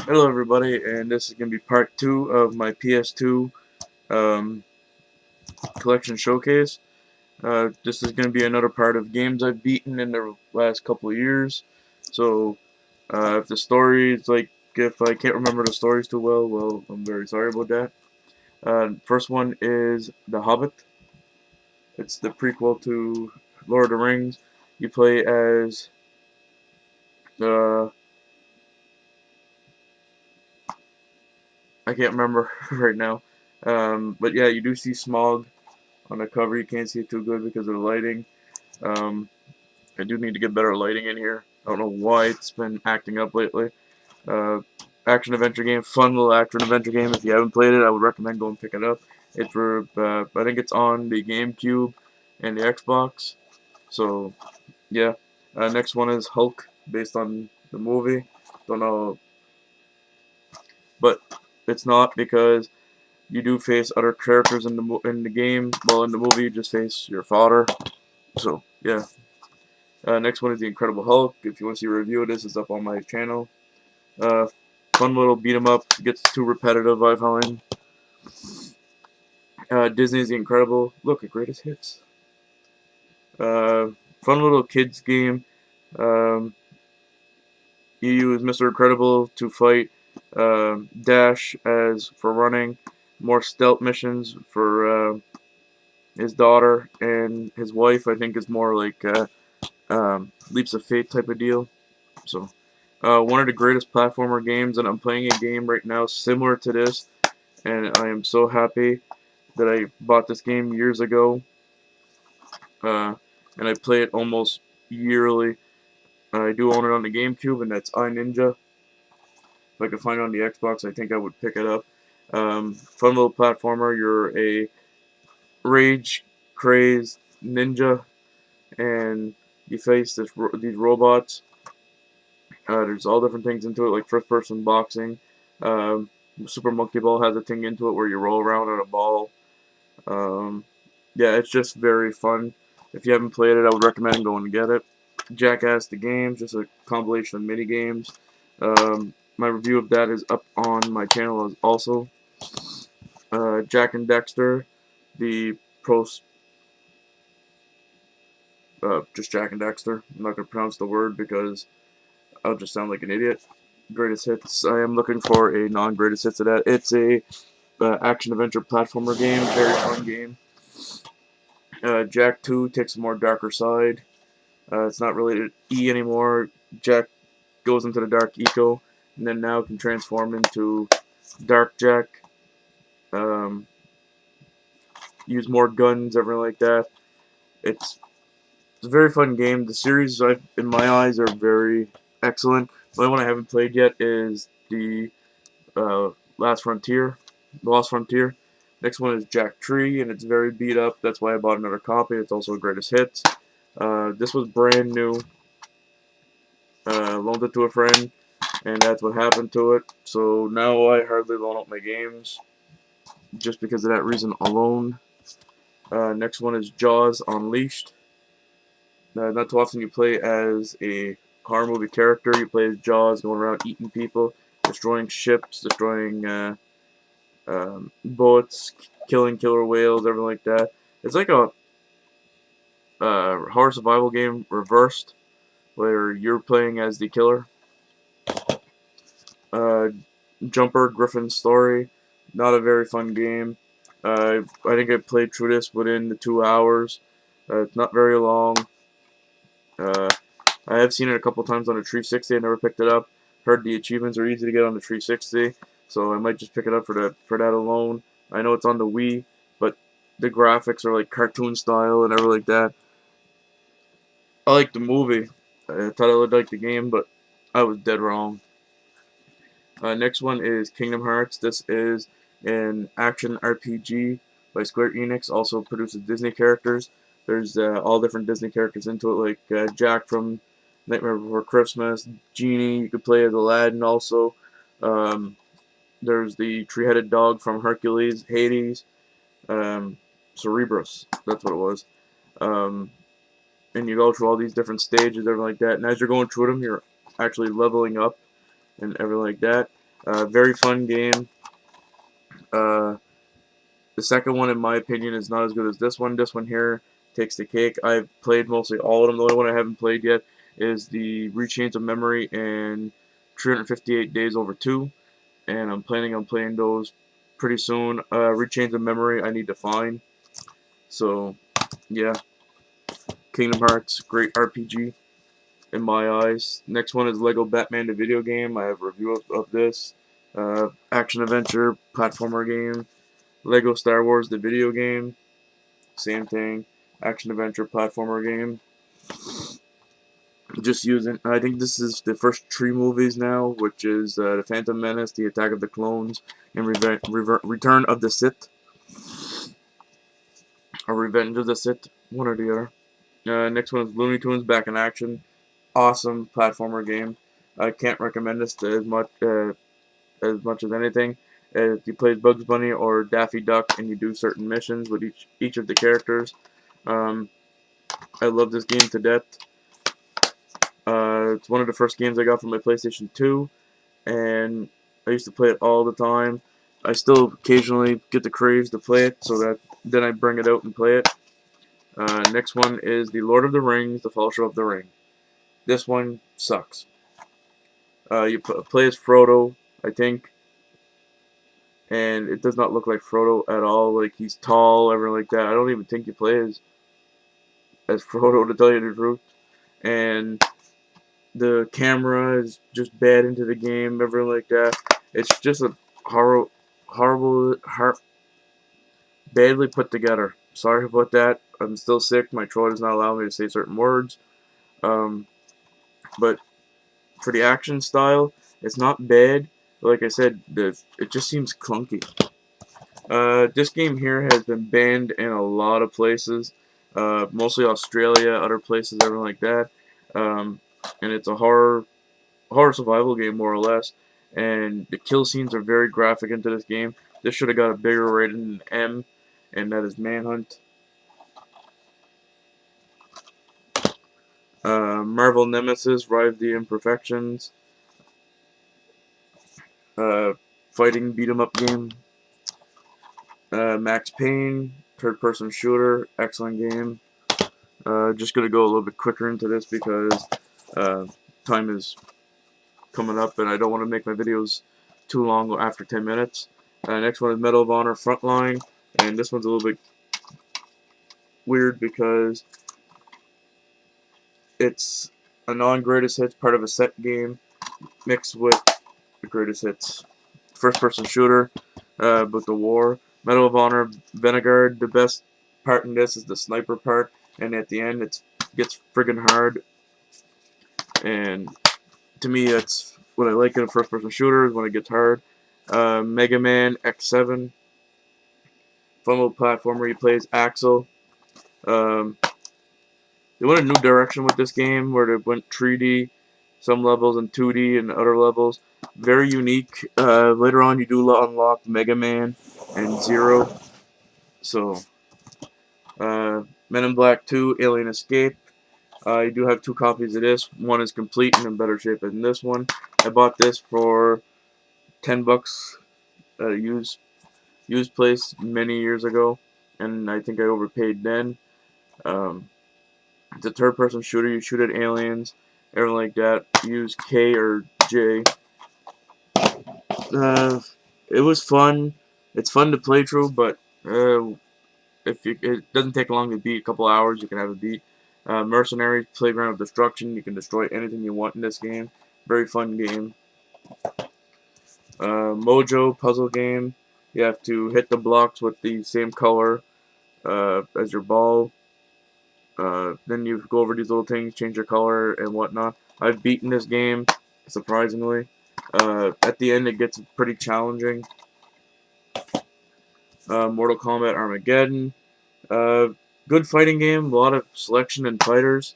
Hello everybody, and this is going to be part 2 of my PS2 um, collection showcase. This is going to be another part of games I've beaten in the last couple of years. So, if the stories, if I can't remember the stories too well, I'm very sorry about that. First one is The Hobbit. It's the prequel to Lord of the Rings. You play as, uh, I can't remember right now. But yeah, you do see Smog on the cover. You can't see it too good because of the lighting. Um, I do need to get better lighting in here. I don't know why it's been acting up lately. Uh, action adventure game, fun little action adventure game. If you haven't played it, I would recommend going pick it up. It's for I think it's on the GameCube and the Xbox. So yeah. Next one is Hulk, based on the movie. Don't know, but it's not because you do face other characters in the game. Well, in the movie, you just face your father. So yeah. Next one is The Incredible Hulk. If you want to see a review of this, it's up on my channel. Uh, Fun little beat 'em up. It gets too repetitive, I find. Disney's The Incredible. Look at greatest hits. Uh, Fun little kids game. Um, you use Mr. Incredible to fight Dash as for running. More stealth missions for his daughter, and his wife, I think, is more like leaps of faith type of deal. So, one of the greatest platformer games, and I'm playing a game right now similar to this, and I am so happy that I bought this game years ago, and I play it almost yearly. I do own it on the GameCube, and that's iNinja. If I could find it on the Xbox, I think I would pick it up. Fun little platformer. You're a rage crazed ninja, and you face these robots. There's all different things into it, like first person boxing. Um, Super Monkey Ball has a thing into it where you roll around on a ball. Um, yeah, it's just very fun. If you haven't played it, I would recommend going and get it. Jackass the Games, just a compilation of mini games. My review of that is up on my channel as also. Jack and Dexter, the pros, just Jack and Dexter. I'm not gonna pronounce the word because I'll just sound like an idiot. Greatest hits. I am looking for a non-greatest hits of that. It's a action adventure platformer game, very fun game. Jack 2 takes a more darker side. It's not really E anymore. Jack goes into the dark eco, and then now can transform into Dark Jack. Um, use more guns, everything like that. It's a very fun game. The series, in my eyes, are very excellent. The only one I haven't played yet is the uh, Last Frontier, The Lost Frontier. Next one is Jack Tree, and it's very beat up. That's why I bought another copy. It's also a greatest hits. This was brand new. Loaned it to a friend, and that's what happened to it. So now I hardly loan out my games, just because of that reason alone. Next one is Jaws Unleashed. Not too often you play as a horror movie character. You play as Jaws, going around eating people, destroying ships, destroying boats, killing killer whales, everything like that. It's like a horror survival game reversed, where you're playing as the killer. Uh, Jumper Griffin's Story, not a very fun game. I think I played through this within the 2 hours. It's not very long. Uh, I have seen it a couple times on the 360. I never picked it up. Heard the achievements are easy to get on the 360, so I might just pick it up for that alone. I know it's on the Wii, but the graphics are like cartoon style and everything like that. I like the movie. I thought I would like the game, but I was dead wrong. Next one is Kingdom Hearts. This is an action RPG by Square Enix. Also produces Disney characters. There's all different Disney characters into it, like Jack from Nightmare Before Christmas, Genie. You could play as Aladdin also. Um, there's the three-headed dog from Hercules, Hades, um, Cerebrus. That's what it was. Um, and you go through all these different stages, everything like that. And as you're going through them, you're actually leveling up and everything like that. Very fun game. Uh, the second one, in my opinion, is not as good as this one. This one here takes the cake. I've played mostly all of them. The only one I haven't played yet is the Rechains of Memory and 358 Days Over 2. And I'm planning on playing those pretty soon. Rechains of Memory I need to find. So, yeah. Kingdom Hearts, great RPG in my eyes. Next one is Lego Batman the video game. I have a review of this. Action adventure platformer game. Lego Star Wars the video game. Same thing. Action adventure platformer game. Just using. I think this is the first three movies now, which is the Phantom Menace, the Attack of the Clones, and Return of the Sith, or Revenge of the Sith, one or the other. Next one is Looney Tunes Back in Action. Awesome platformer game. I can't recommend this as much as anything. You play Bugs Bunny or Daffy Duck, and you do certain missions with each of the characters. Um, I love this game to death. It's one of the first games I got from my PlayStation 2, and I used to play it all the time. I still occasionally get the craves to play it, so that then I bring it out and play it. Next one is The Lord of the Rings, The Fellowship of the Ring. This one sucks. You play as Frodo, I think, and it does not look like Frodo at all. Like, he's tall, everything like that. I don't even think you play as Frodo, to tell you the truth. And the camera is just bad into the game, everything like that. It's just a badly put together. Sorry about that. I'm still sick. My throat does not allow me to say certain words. But for the action style, it's not bad. Like I said, it just seems clunky. This game here has been banned in a lot of places, mostly Australia, other places, everything like that. And it's a horror survival game, more or less. And the kill scenes are very graphic into this game. This should have got a bigger rating than M, and that is Manhunt. Marvel Nemesis, Rise of the Imperfections. Fighting beat 'em up game. Max Payne, third-person shooter, excellent game. Just gonna go a little bit quicker into this because time is coming up, and I don't want to make my videos too long after 10 minutes. Next one is Medal of Honor Frontline, and this one's a little bit weird because it's a non-greatest hits part of a set game mixed with the greatest hits. First-person shooter, but the war. Medal of Honor Vanguard, the best part in this is the sniper part, and at the end it gets friggin' hard. And to me, that's what I like in a first-person shooter, is when it gets hard. Mega Man X7, fun little platformer. You play as Axel. They went a new direction with this game, where they went 3D, some levels, and 2D, and other levels. Very unique. Later on, you do unlock Mega Man and Zero. So, Men in Black 2, Alien Escape. I do have two copies of this. One is complete and in better shape than this one. I bought this for $10 at a used place many years ago, and I think I overpaid then. It's a third-person shooter. You shoot at aliens, everything like that. Use K or J. It was fun. It's fun to play through, but it doesn't take long to beat. A couple hours, you can have a beat. Mercenaries, Playground of Destruction. You can destroy anything you want in this game. Very fun game. Mojo, puzzle game. You have to hit the blocks with the same color as your ball. Then you go over these little things, change your color and whatnot. I've beaten this game, surprisingly. At the end, it gets pretty challenging. Mortal Kombat Armageddon. Good fighting game, a lot of selection and fighters.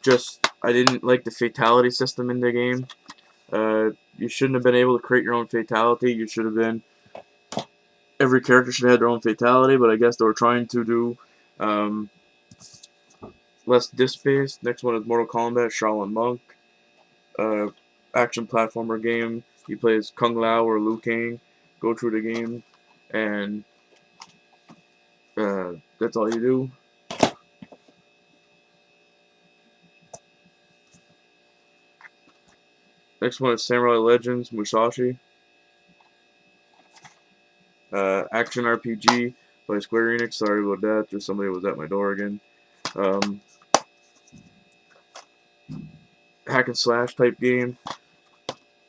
Just, I didn't like the fatality system in the game. You shouldn't have been able to create your own fatality. You should have been... Every character should have their own fatality, but I guess they were trying to do less disc-based. Next one is Mortal Kombat Shaolin Monk. action platformer game. You play as Kung Lao or Liu Kang, go through the game, and that's all you do. Next one is Samurai Legends Musashi. Action RPG by Square Enix. Sorry about that. Just somebody was at my door again. Um, hack and slash type game.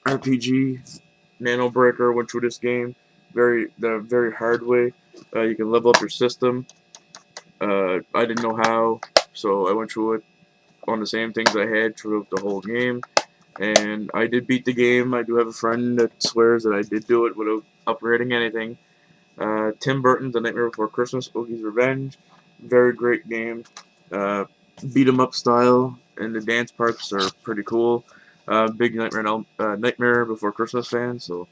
RPG. Nano Breaker went through this game the very hard way. You can level up your system. I didn't know how, so I went through it on the same things I had throughout the whole game. And I did beat the game. I do have a friend that swears that I did do it without upgrading anything. Tim Burton's The Nightmare Before Christmas, Oogie's Revenge. Very great game. Uh, beat 'em up style, and the dance parts are pretty cool. Big Nightmare Before Christmas fan, so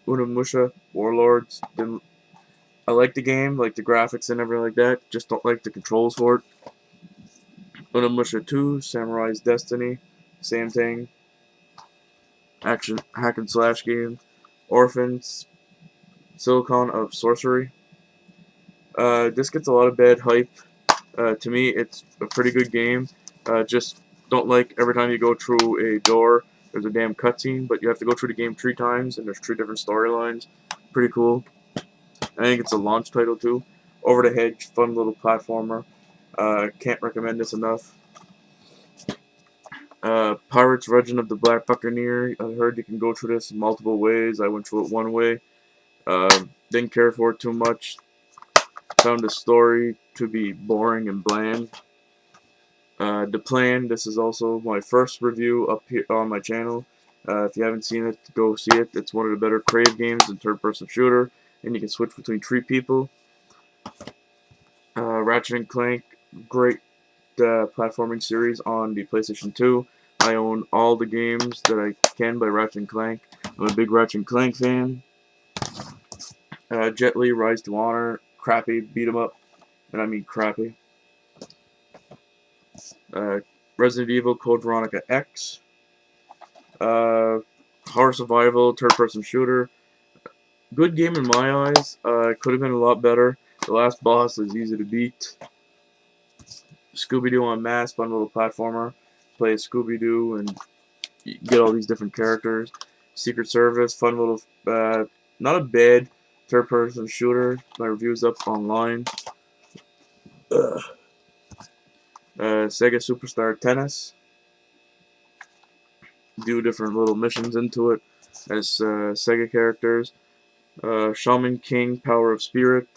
Unamusha, Warlords. I like the game, like the graphics and everything like that. Just don't like the controls for it. Unamusha 2, Samurai's Destiny. Same thing. Action hack and slash game. Orphans, Silicon of Sorcery. This gets a lot of bad hype. To me, it's a pretty good game. Just don't like every time you go through a door, there's a damn cutscene, but you have to go through the game 3 times, and there's 3 different storylines. Pretty cool. I think it's a launch title too. Over the Hedge, fun little platformer. Can't recommend this enough. Pirates Legend of the Black Buccaneer. I heard you can go through this multiple ways. I went through it one way. Didn't care for it too much. Found the story to be boring and bland. The Plan. This is also my first review up here on my channel. If you haven't seen it, go see it. It's one of the better Crave games in third-person shooter, and you can switch between 3 people. Ratchet and Clank, great platforming series on the PlayStation 2. I own all the games that I can by Ratchet and Clank. I'm a big Ratchet and Clank fan. Jet Li, Rise to Honor, crappy beat 'em up, and I mean crappy. Resident Evil Code Veronica X. Horror Survival, third-person shooter. Good game in my eyes. Could have been a lot better. The last boss is easy to beat. Scooby-Doo on Mask, fun little platformer. Play as Scooby-Doo and get all these different characters. Secret Service, fun little, not a bad third-person shooter. My review's up online. Sega Superstar Tennis. Do different little missions into it as Sega characters. Shaman King, Power of Spirit.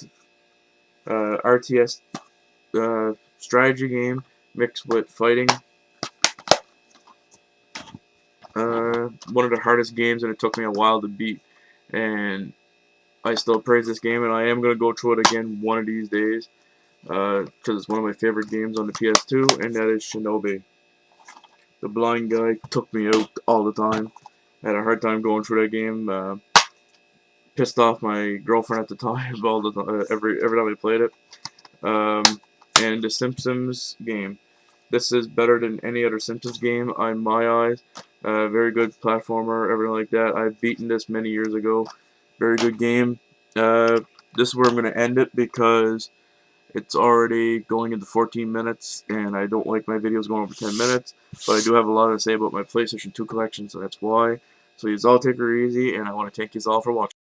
RTS strategy game mixed with fighting. One of the hardest games, and it took me a while to beat. And I still praise this game, and I am going to go through it again one of these days. Because it's one of my favorite games on the PS2, and that is Shinobi. The blind guy took me out all the time. I had a hard time going through that game. Pissed off my girlfriend at the time all the every time I played it. And the Simpsons game. This is better than any other Simpsons game in my eyes. Very good platformer, everything like that. I've beaten this many years ago. Very good game. This is where I'm going to end it because it's already going into 14 minutes, and I don't like my videos going over 10 minutes. But I do have a lot to say about my PlayStation 2 collection, so that's why. So you all take her easy, and I want to thank you all for watching.